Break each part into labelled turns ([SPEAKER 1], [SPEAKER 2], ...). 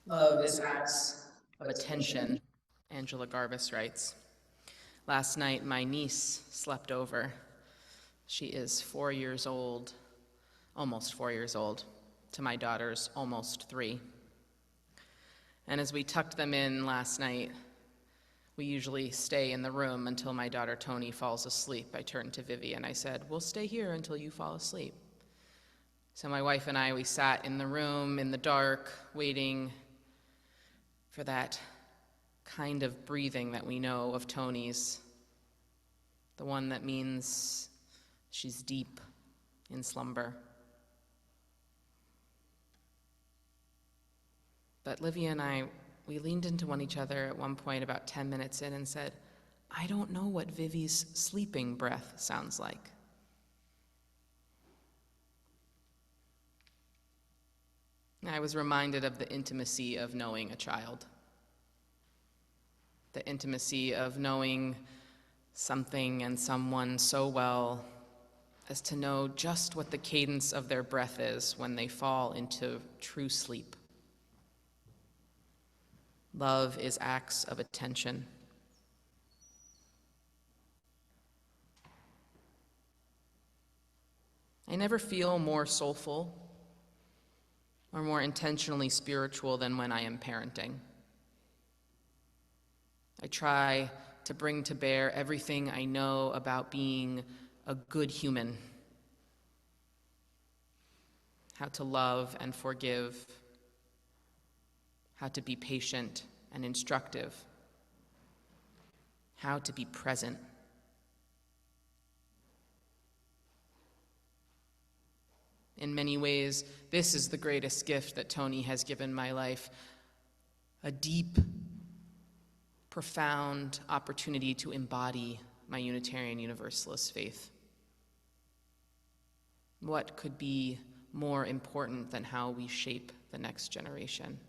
[SPEAKER 1] Love is acts of attention, Angela Garvis writes. Last night, my niece slept over. She is 4 years old, almost 4 years old, to my daughter's almost 3. And as we tucked them in last night, we usually stay in the room until my daughter Tony falls asleep. I turned to Vivi and I said, "We'll stay here until you fall asleep." So my wife and I, we sat in the room in the dark, waiting for that kind of breathing that we know of Tony's, the one that means she's deep in slumber. But Livia and I, we leaned into each other at one point about 10 minutes in and said, "I don't know what Vivi's sleeping breath sounds like." I was reminded of the intimacy of knowing a child, the intimacy of knowing something and someone so well as to know just what the cadence of their breath is when they fall into true sleep. Love is acts of attention. I never feel more soulful or more intentionally spiritual than when I am parenting. I try to bring to bear everything I know about being a good human, how to love and forgive, how to be patient and instructive, how to be present. In many ways, this is the greatest gift that Tony has given my life, a deep, profound opportunity to embody my Unitarian Universalist faith. What could be more important than how we shape the next generation?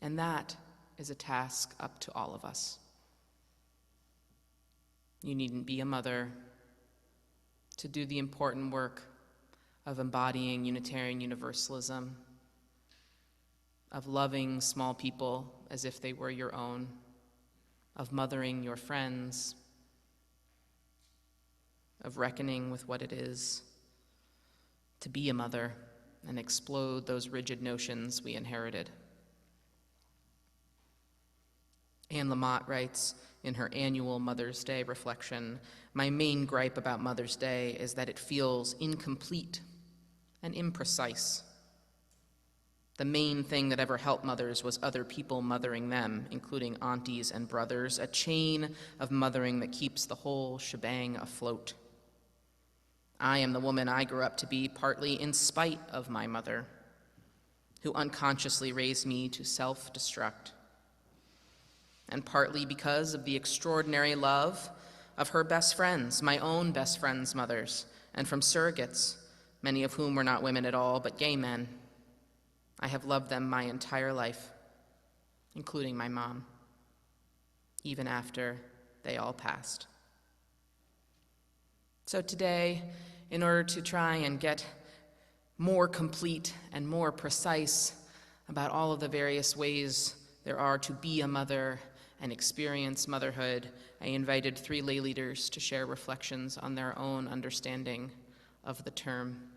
[SPEAKER 1] And that is a task up to all of us. You needn't be a mother to do the important work of embodying Unitarian Universalism, of loving small people as if they were your own, of mothering your friends, of reckoning with what it is to be a mother and explode those rigid notions we inherited. Anne Lamott writes in her annual Mother's Day reflection, "My main gripe about Mother's Day is that it feels incomplete and imprecise. The main thing that ever helped mothers was other people mothering them, including aunties and brothers, a chain of mothering that keeps the whole shebang afloat. I am the woman I grew up to be, partly in spite of my mother, who unconsciously raised me to self-destruct, and partly because of the extraordinary love of her best friends, my own best friends' mothers, and from surrogates, many of whom were not women at all, but gay men. I have loved them my entire life, including my mom, even after they all passed." So today, in order to try and get more complete and more precise about all of the various ways there are to be a mother and experience motherhood, I invited 3 lay leaders to share reflections on their own understanding of the term.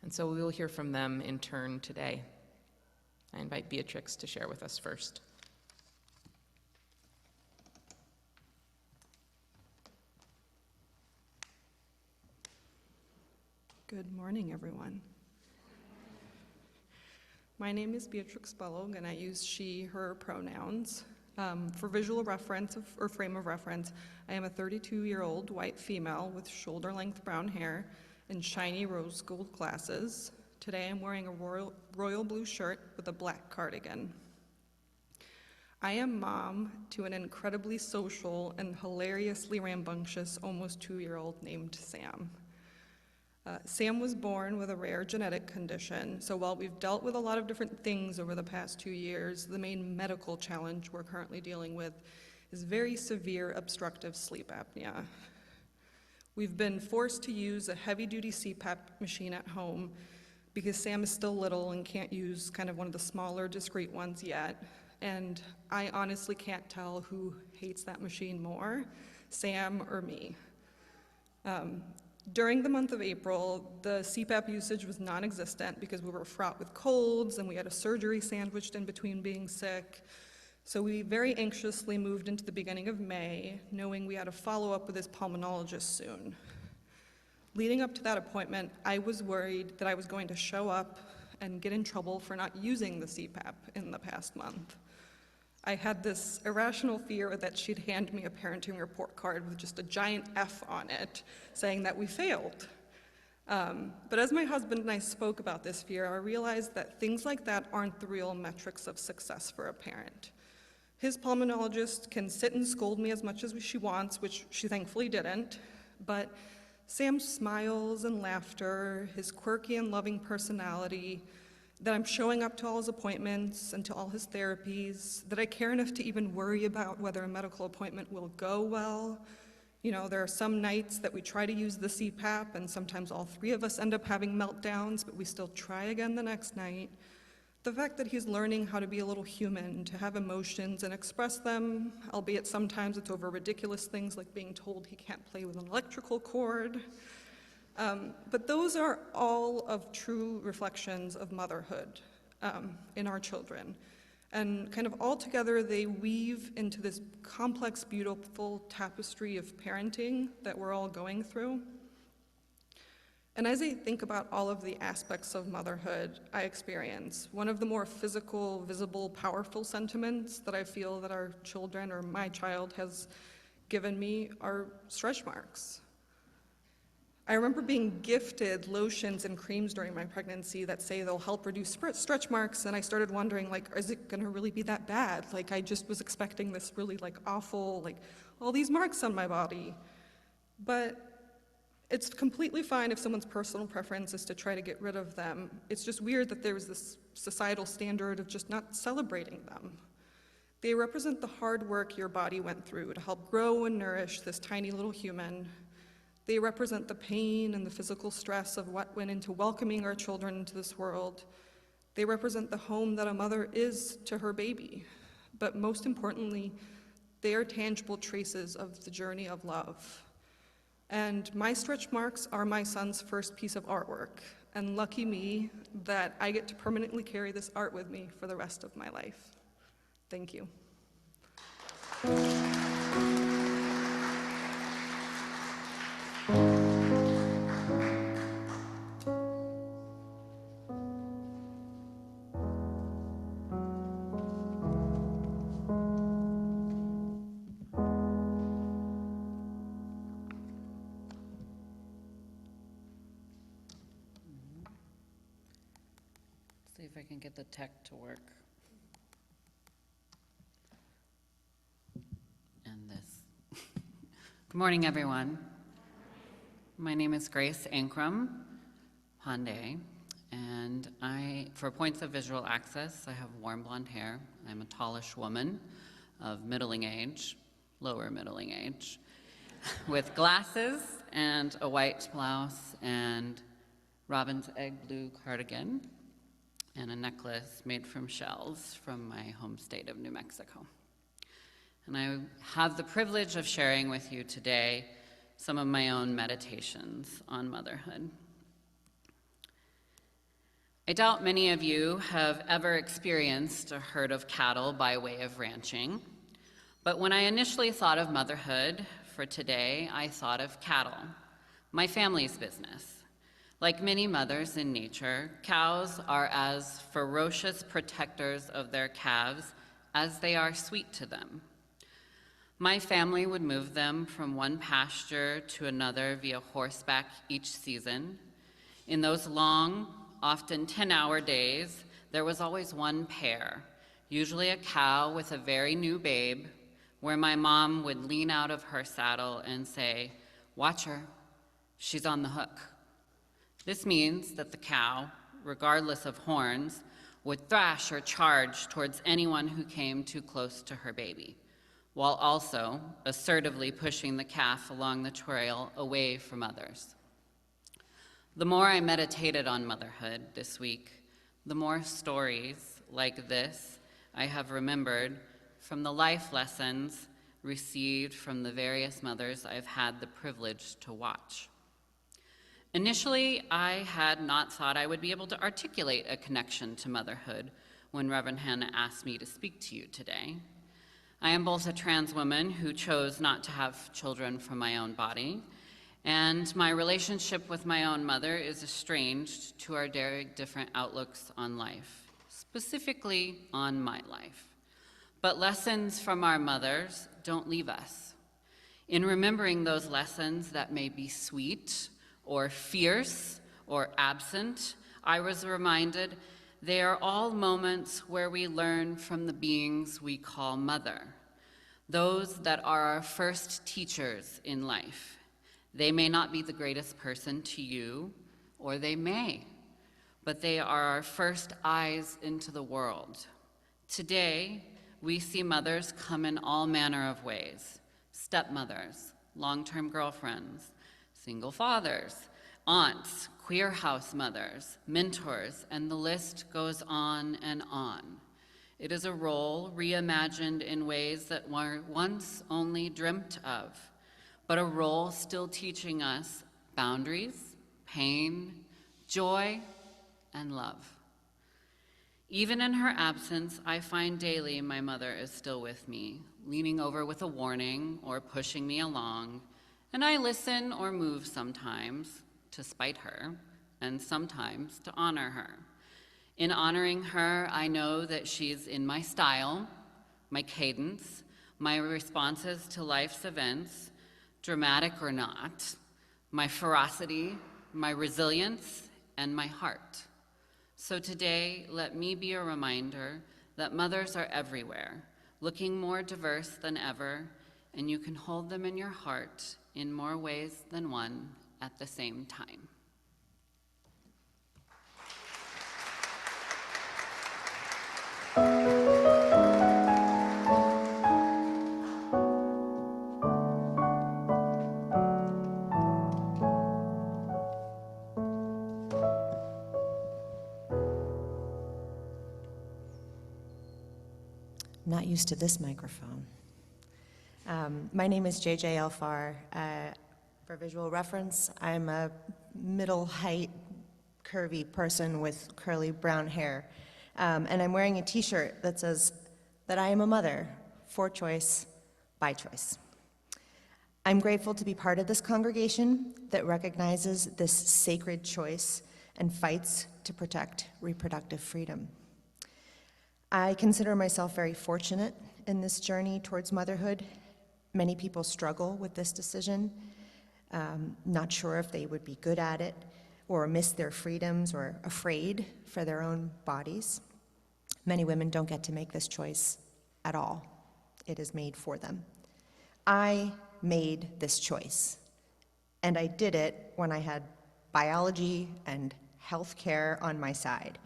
[SPEAKER 1] And so we will hear from them in turn today. I invite Beatrix to share with us first.
[SPEAKER 2] Good morning, everyone. My name is Beatrix Bellog, and I use she, her pronouns. For visual reference or frame of reference, I am a 32-year-old white female with shoulder-length brown hair and shiny rose gold glasses. Today I'm wearing a royal blue shirt with a black cardigan. I am mom to an incredibly social and hilariously rambunctious almost 2-year-old named Sam. Sam was born with a rare genetic condition, so while we've dealt with a lot of different things over the past 2 years, the main medical challenge we're currently dealing with is very severe obstructive sleep apnea. We've been forced to use a heavy-duty CPAP machine at home because Sam is still little and can't use kind of one of the smaller, discreet ones yet. And I honestly can't tell who hates that machine more, Sam or me. During the month of April, the CPAP usage was non-existent because we were fraught with colds and we had a surgery sandwiched in between being sick. So we very anxiously moved into the beginning of May, knowing we had a follow-up with his pulmonologist soon. Leading up to that appointment, I was worried that I was going to show up and get in trouble for not using the CPAP in the past month. I had this irrational fear that she'd hand me a parenting report card with just a giant F on it, saying that we failed. But as my husband and I spoke about this fear, I realized that things like that aren't the real metrics of success for a parent. His pulmonologist can sit and scold me as much as she wants, which she thankfully didn't, but Sam's smiles and laughter, his quirky and loving personality, that I'm showing up to all his appointments and to all his therapies, that I care enough to even worry about whether a medical appointment will go well. You know, there are some nights that we try to use the CPAP, and sometimes all three of us end up having meltdowns, but we still try again the next night. The fact that he's learning how to be a little human, to have emotions and express them, albeit sometimes it's over ridiculous things like being told he can't play with an electrical cord. But those are all of true reflections of motherhood in our children. And kind of all together, they weave into this complex, beautiful tapestry of parenting that we're all going through. And as I think about all of the aspects of motherhood I experience, one of the more physical, visible, powerful sentiments that I feel that our children or my child has given me are stretch marks. I remember being gifted lotions and creams during my pregnancy that say they'll help reduce stretch marks, and I started wondering, like, is it gonna really be that bad? Like, I just was expecting this really, like, awful, like, all these marks on my body. But it's completely fine if someone's personal preference is to try to get rid of them. It's just weird that there was this societal standard of just not celebrating them. They represent the hard work your body went through to help grow and nourish this tiny little human. They represent the pain and the physical stress of what went into welcoming our children into this world. They represent the home that a mother is to her baby. But most importantly, they are tangible traces of the journey of love. And my stretch marks are my son's first piece of artwork. And lucky me that I get to permanently carry this art with me for the rest of my life. Thank you.
[SPEAKER 3] See if I can get the tech to work. And this. Good morning, everyone. My name is Grace Ankrum Pandey, and for points of visual access, I have warm blonde hair. I'm a tallish woman of middling age, lower middling age, with glasses and a white blouse and robin's egg blue cardigan, and a necklace made from shells from my home state of New Mexico. And I have the privilege of sharing with you today some of my own meditations on motherhood. I doubt many of you have ever experienced a herd of cattle by way of ranching, but when I initially thought of motherhood for today, I thought of cattle, my family's business. Like many mothers in nature, cows are as ferocious protectors of their calves as they are sweet to them. My family would move them from one pasture to another via horseback each season. In those long, often 10-hour days, there was always one pair, usually a cow with a very new babe, where my mom would lean out of her saddle and say, "Watch her, she's on the hook." This means that the cow, regardless of horns, would thrash or charge towards anyone who came too close to her baby, while also assertively pushing the calf along the trail away from others. The more I meditated on motherhood this week, the more stories like this I have remembered from the life lessons received from the various mothers I've had the privilege to watch. Initially, I had not thought I would be able to articulate a connection to motherhood when Reverend Hannah asked me to speak to you today. I am both a trans woman who chose not to have children from my own body, and my relationship with my own mother is estranged to our very different outlooks on life, specifically on my life. But lessons from our mothers don't leave us. In remembering those lessons that may be sweet or fierce or absent, I was reminded they are all moments where we learn from the beings we call mother, those that are our first teachers in life. They may not be the greatest person to you, or they may, but they are our first eyes into the world. Today, we see mothers come in all manner of ways: stepmothers, long-term girlfriends, single fathers, aunts, queer house mothers, mentors, and the list goes on and on. It is a role reimagined in ways that were once only dreamt of, but a role still teaching us boundaries, pain, joy, and love. Even in her absence, I find daily my mother is still with me, leaning over with a warning or pushing me along, and I listen or move sometimes to spite her, and sometimes to honor her. In honoring her, I know that she's in my style, my cadence, my responses to life's events, dramatic or not, my ferocity, my resilience, and my heart. So today, let me be a reminder that mothers are everywhere, looking more diverse than ever, and you can hold them in your heart in more ways than one at the same time.
[SPEAKER 4] Not used to this microphone. My name is JJ Alfar. For visual reference, I'm a middle-height, curvy person with curly brown hair. And I'm wearing a t-shirt that says that I am a mother, for choice, by choice. I'm grateful to be part of this congregation that recognizes this sacred choice and fights to protect reproductive freedom. I consider myself very fortunate in this journey towards motherhood. Many people struggle with this decision, not sure if they would be good at it, or miss their freedoms, or afraid for their own bodies. Many women don't get to make this choice at all. It is made for them. I made this choice, and I did it when I had biology and healthcare on my side.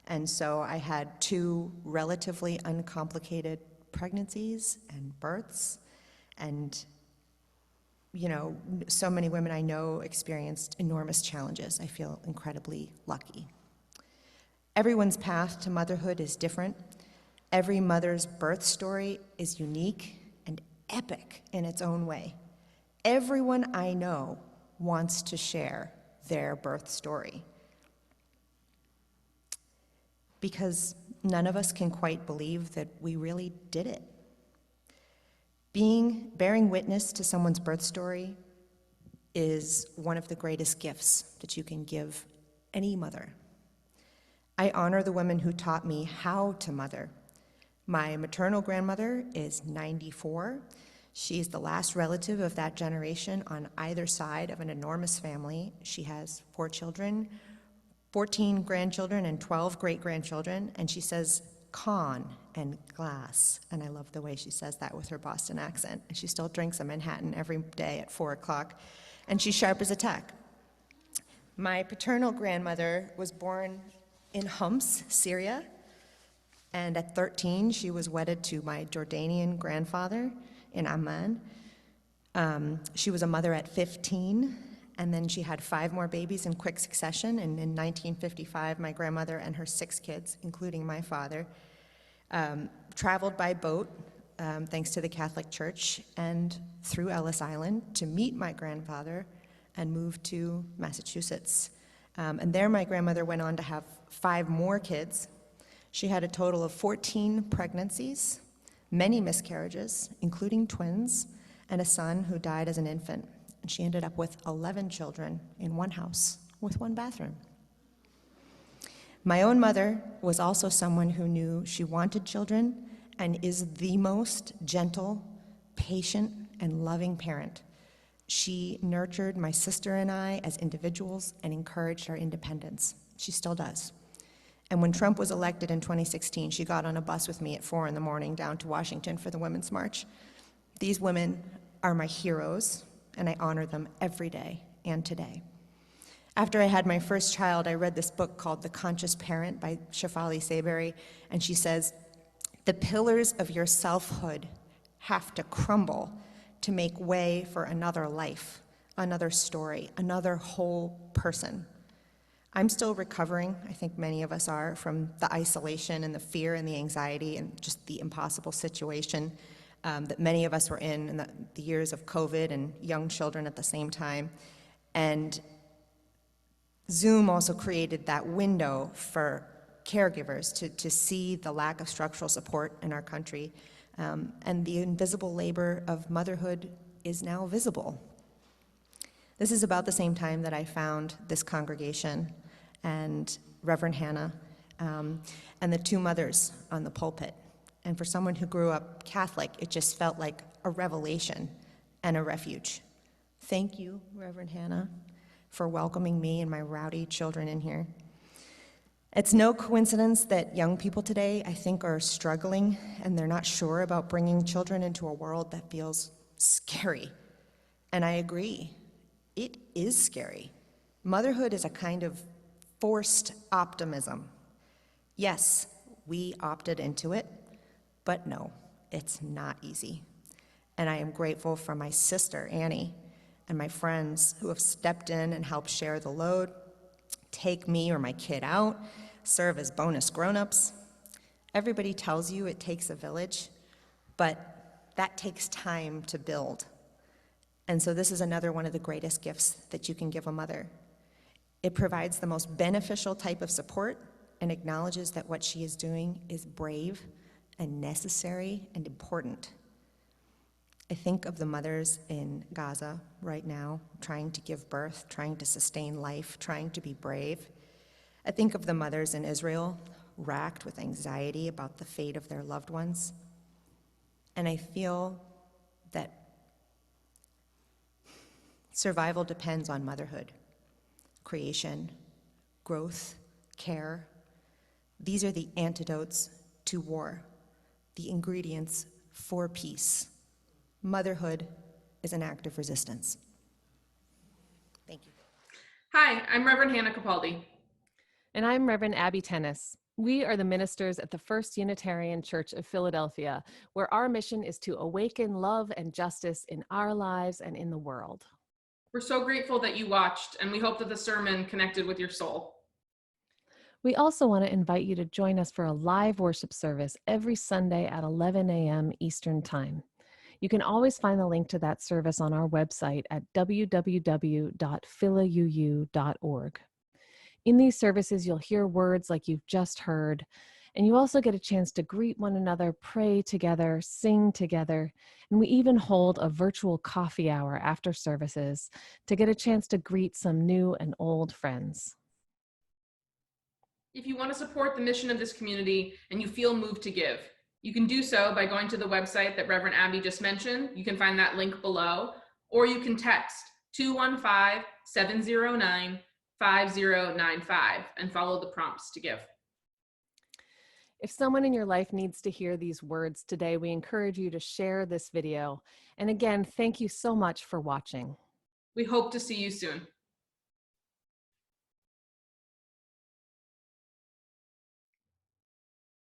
[SPEAKER 4] And so I had 2 relatively uncomplicated pregnancies and births, and so many women I know experienced enormous challenges. I feel incredibly lucky. Everyone's path to motherhood is different. Every mother's birth story is unique and epic in its own way. Everyone I know wants to share their birth story, because none of us can quite believe that we really did it. Bearing witness to someone's birth story is one of the greatest gifts that you can give any mother. I honor the women who taught me how to mother. My maternal grandmother is 94. She's the last relative of that generation on either side of an enormous family. She has 4 children, 14 grandchildren, and 12 great-grandchildren, and she says con and glass, and I love the way she says that with her Boston accent. And she still drinks a Manhattan every day at 4 o'clock, and she's sharp as a tack. My paternal grandmother was born in Homs, Syria, and at 13, she was wedded to my Jordanian grandfather in Amman. She was a mother at 15, and then she had 5 more babies in quick succession, and in 1955, my grandmother and her 6 kids, including my father, traveled by boat, thanks to the Catholic Church, and through Ellis Island to meet my grandfather and move to Massachusetts. And there my grandmother went on to have 5 more kids. She had a total of 14 pregnancies, many miscarriages, including twins, and a son who died as an infant. And she ended up with 11 children in one house with 1 bathroom. My own mother was also someone who knew she wanted children and is the most gentle, patient, and loving parent. She nurtured my sister and I as individuals and encouraged our independence. She still does. And when Trump was elected in 2016, she got on a bus with me at 4 in the morning down to Washington for the Women's March. These women are my heroes, and I honor them every day and today. After I had my first child, I read this book called The Conscious Parent by Shefali Saberi, and she says, "The pillars of your selfhood have to crumble to make way for another life, another story, another whole person." I'm still recovering, I think many of us are, from the isolation and the fear and the anxiety and just the impossible situation that many of us were in the years of COVID and young children at the same time. And Zoom also created that window for caregivers to see the lack of structural support in our country. And the invisible labor of motherhood is now visible. This is about the same time that I found this congregation and Reverend Hannah and the 2 mothers on the pulpit. And for someone who grew up Catholic, it just felt like a revelation and a refuge. Thank you, Reverend Hannah, for welcoming me and my rowdy children in here. It's no coincidence that young people today, I think, are struggling and they're not sure about bringing children into a world that feels scary. And I agree, it is scary. Motherhood is a kind of forced optimism. Yes, we opted into it, but no, it's not easy. And I am grateful for my sister, Annie, and my friends who have stepped in and helped share the load, take me or my kid out, serve as bonus grown-ups. Everybody tells you it takes a village, but that takes time to build. And so this is another one of the greatest gifts that you can give a mother. It provides the most beneficial type of support and acknowledges that what she is doing is brave and necessary and important. I think of the mothers in Gaza right now, trying to give birth, trying to sustain life, trying to be brave. I think of the mothers in Israel, racked with anxiety about the fate of their loved ones. And I feel that survival depends on motherhood, creation, growth, care. These are the antidotes to war, the ingredients for peace. Motherhood is an act of resistance. Thank you.
[SPEAKER 1] Hi, I'm Reverend Hannah Capaldi.
[SPEAKER 5] And I'm Reverend Abby Tennis. We are the ministers at the First Unitarian Church of Philadelphia, where our mission is to awaken love and justice in our lives and in the world.
[SPEAKER 1] We're so grateful that you watched, and we hope that the sermon connected with your soul.
[SPEAKER 5] We also want to invite you to join us for a live worship service every Sunday at 11 a.m. Eastern Time. You can always find the link to that service on our website at www.philauu.org. In these services, you'll hear words like you've just heard, and you also get a chance to greet one another, pray together, sing together, and we even hold a virtual coffee hour after services to get a chance to greet some new and old friends.
[SPEAKER 1] If you want to support the mission of this community and you feel moved to give, you can do so by going to the website that Reverend Abby just mentioned. You can find that link below, or you can text 215-709-5095 and follow the prompts to give.
[SPEAKER 5] If someone in your life needs to hear these words today, we encourage you to share this video. And again, thank you so much for watching.
[SPEAKER 1] We hope to see you soon.